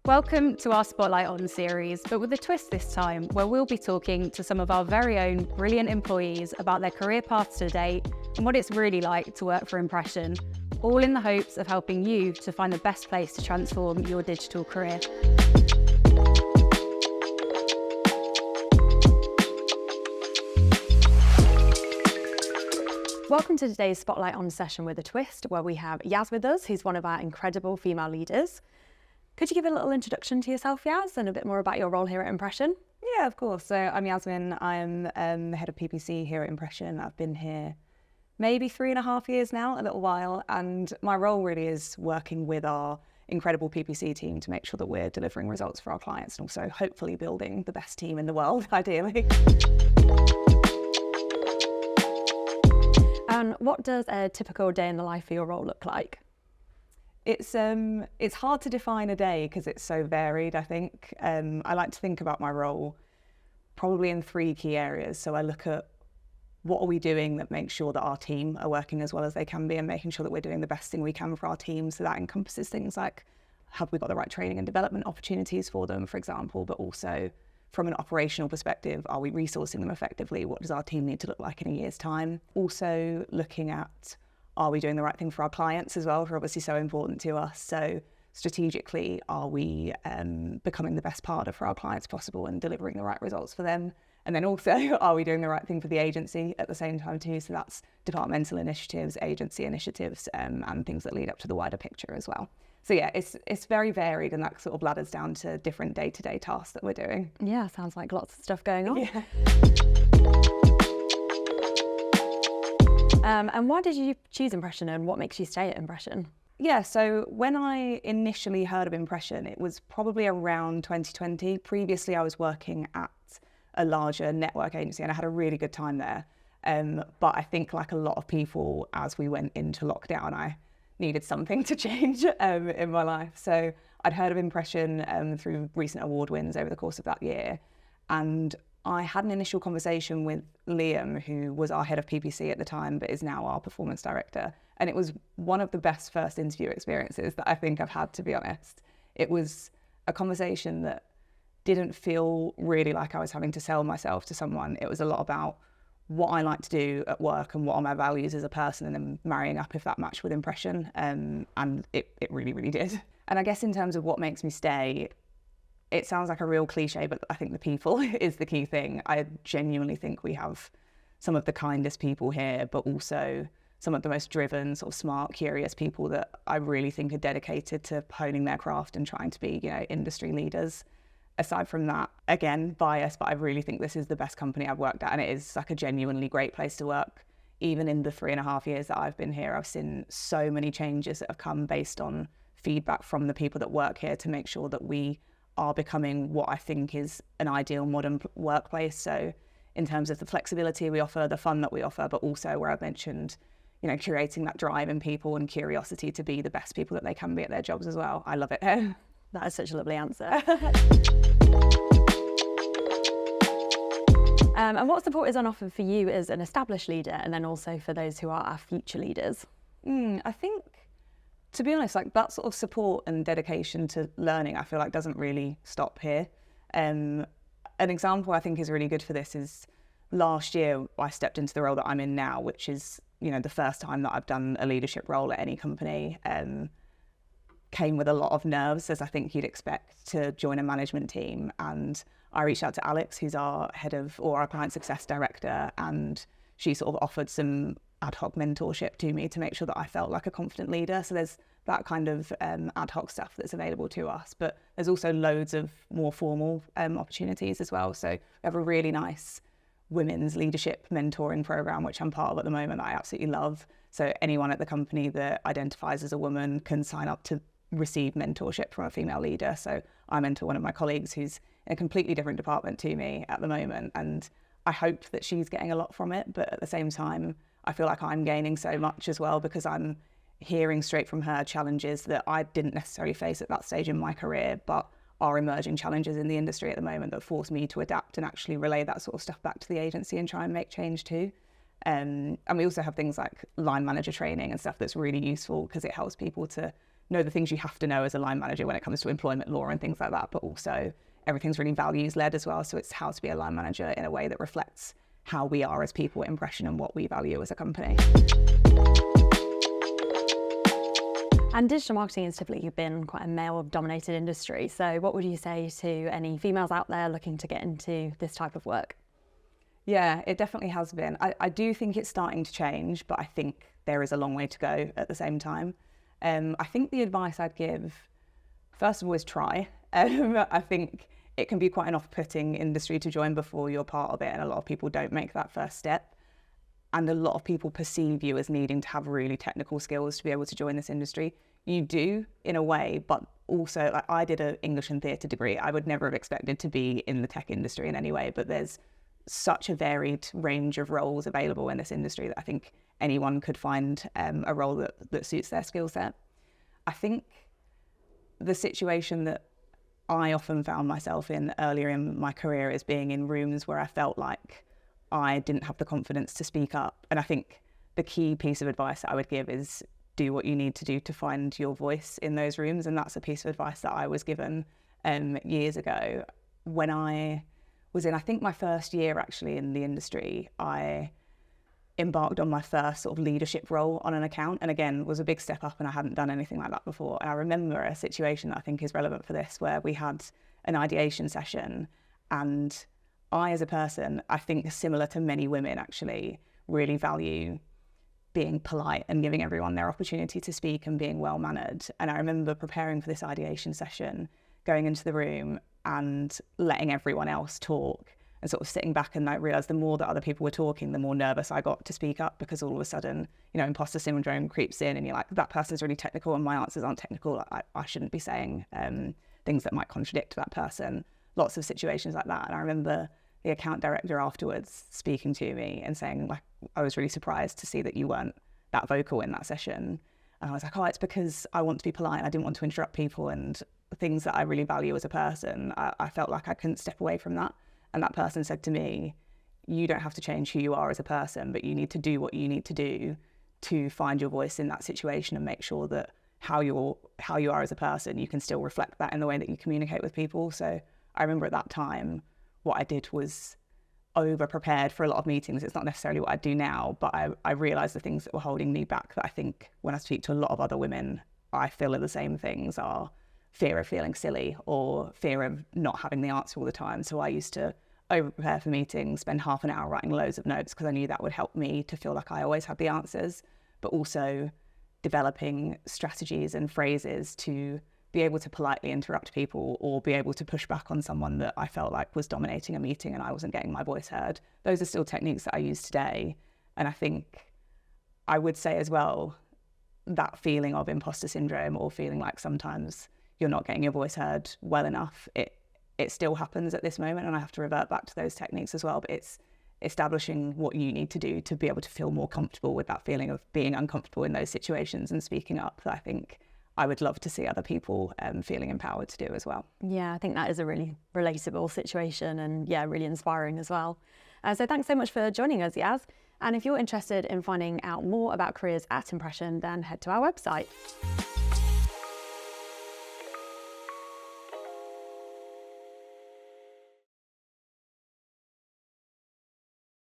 Welcome to our Spotlight On series, but with a twist this time, where we'll be talking to some of our very own brilliant employees about their career paths to date and what it's really like to work for Impression, all in the hopes of helping you to find the best place to transform your digital career. Welcome to today's Spotlight On session with a twist, where we have Yas with us, who's one of our incredible female leaders. Could you give a little introduction to yourself, Yas, and a bit more about your role here at Impression? Yeah, of course. So I'm Yasmin. I'm the head of PPC here at Impression. I've been here maybe 3.5 years now, a little while. And my role really is working with our incredible PPC team to make sure that we're delivering results for our clients and also hopefully building the best team in the world, ideally. And what does a typical day in the life for your role look like? It's hard to define a day because it's so varied, I think. I like to think about my role probably in 3 key areas. So I look at what are we doing that makes sure that our team are working as well as they can be and making sure that we're doing the best thing we can for our team. So that encompasses things like, have we got the right training and development opportunities for them, for example, but also from an operational perspective, are we resourcing them effectively? What does our team need to look like in a year's time? Also looking at, are we doing the right thing for our clients as well? They're obviously so important to us. So strategically, are we becoming the best partner for our clients possible and delivering the right results for them? And then also, are we doing the right thing for the agency at the same time too? So that's departmental initiatives, agency initiatives, and things that lead up to the wider picture as well. So yeah, it's very varied, and that sort of ladders down to different day-to-day tasks that we're doing. Yeah, sounds like lots of stuff going on. Yeah. And why did you choose Impression, and what makes you stay at Impression? Yeah, so when I initially heard of Impression, it was probably around 2020. Previously, I was working at a larger network agency and I had a really good time there. But I think like a lot of people, as we went into lockdown, I needed something to change in my life. So I'd heard of Impression through recent award wins over the course of that year. And I had an initial conversation with Liam, who was our head of PPC at the time, but is now our performance director. And it was one of the best first interview experiences that I think I've had, to be honest. It was a conversation that didn't feel really like I was having to sell myself to someone. It was a lot about what I like to do at work and what are my values as a person, and then marrying up if that matched with Impression. And it really, really did. And I guess in terms of what makes me stay, it sounds like a real cliche, but I think the people is the key thing. I genuinely think we have some of the kindest people here, but also some of the most driven, sort of smart, curious people that I really think are dedicated to honing their craft and trying to be, industry leaders. Aside from that, again, bias, but I really think this is the best company I've worked at, and it is like a genuinely great place to work. Even in the 3.5 years that I've been here, I've seen so many changes that have come based on feedback from the people that work here to make sure that we are becoming what I think is an ideal modern workplace. So in terms of the flexibility we offer, the fun that we offer, but also where I've mentioned, curating that drive in people and curiosity to be the best people that they can be at their jobs as well. I love it here. That is such a lovely answer. And what support is on offer for you as an established leader, and then also for those who are our future leaders? I think, to be honest, like that sort of support and dedication to learning, I feel like doesn't really stop here. An example I think is really good for this is last year I stepped into the role that I'm in now, which is, the first time that I've done a leadership role at any company. Came with a lot of nerves, as I think you'd expect to join a management team. And I reached out to Alex, who's our our client success director, and she sort of offered some ad hoc mentorship to me to make sure that I felt like a confident leader. So there's that kind of ad hoc stuff that's available to us, but there's also loads of more formal opportunities as well. So we have a really nice women's leadership mentoring program, which I'm part of at the moment, that I absolutely love. So anyone at the company that identifies as a woman can sign up to receive mentorship from a female leader. So I mentor one of my colleagues who's in a completely different department to me at the moment, and I hope that she's getting a lot from it, but at the same time I feel like I'm gaining so much as well, because I'm hearing straight from her challenges that I didn't necessarily face at that stage in my career, but are emerging challenges in the industry at the moment that force me to adapt and actually relay that sort of stuff back to the agency and try and make change too. And we also have things like line manager training and stuff that's really useful because it helps people to know the things you have to know as a line manager when it comes to employment law and things like that, but also everything's really values led as well. So it's how to be a line manager in a way that reflects how we are as people at Impression and what we value as a company. And digital marketing has typically been quite a male-dominated industry. So what would you say to any females out there looking to get into this type of work? Yeah, it definitely has been. I do think it's starting to change, but I think there is a long way to go at the same time. I think the advice I'd give, first of all, is try. I think it can be quite an off-putting industry to join before you're part of it, and a lot of people don't make that first step. And a lot of people perceive you as needing to have really technical skills to be able to join this industry. You do, in a way, but also, like, I did an English and theatre degree. I would never have expected to be in the tech industry in any way, but there's such a varied range of roles available in this industry that I think anyone could find a role that suits their skill set. I think the situation that I often found myself in earlier in my career is being in rooms where I felt like I didn't have the confidence to speak up. And I think the key piece of advice that I would give is do what you need to do to find your voice in those rooms. And that's a piece of advice that I was given years ago. When I was in, I think, my first year actually in the industry, I embarked on my first sort of leadership role on an account, and again was a big step up, and I hadn't done anything like that before. And I remember a situation that I think is relevant for this, where we had an ideation session, and I, as a person, I think similar to many women actually, really value being polite and giving everyone their opportunity to speak and being well mannered. And I remember preparing for this ideation session, going into the room and letting everyone else talk, and sort of sitting back, and I realised the more that other people were talking, the more nervous I got to speak up, because all of a sudden, you know, imposter syndrome creeps in, and you're like, that person's really technical and my answers aren't technical. I shouldn't be saying things that might contradict that person. Lots of situations like that. And I remember the account director afterwards speaking to me and saying, like, I was really surprised to see that you weren't that vocal in that session. And I was like, oh, it's because I want to be polite. I didn't want to interrupt people, and things that I really value as a person, I felt like I couldn't step away from that. And that person said to me, you don't have to change who you are as a person, but you need to do what you need to do to find your voice in that situation and make sure that how you are as a person, you can still reflect that in the way that you communicate with people. So I remember at that time, what I did was over-prepared for a lot of meetings. It's not necessarily what I do now, but I realised the things that were holding me back, that I think when I speak to a lot of other women, I feel are the same things, are fear of feeling silly or fear of not having the answer all the time. So I used to over-prepare for meetings, spend half an hour writing loads of notes, because I knew that would help me to feel like I always had the answers, but also developing strategies and phrases to be able to politely interrupt people or be able to push back on someone that I felt like was dominating a meeting and I wasn't getting my voice heard. Those are still techniques that I use today. And I think I would say as well, that feeling of imposter syndrome, or feeling like sometimes you're not getting your voice heard well enough, it still happens at this moment, and I have to revert back to those techniques as well. But it's establishing what you need to do to be able to feel more comfortable with that feeling of being uncomfortable in those situations and speaking up, that I think I would love to see other people feeling empowered to do as well. Yeah, I think that is a really relatable situation, and yeah, really inspiring as well. So thanks so much for joining us, Yaz. And if you're interested in finding out more about careers at Impression, then head to our website.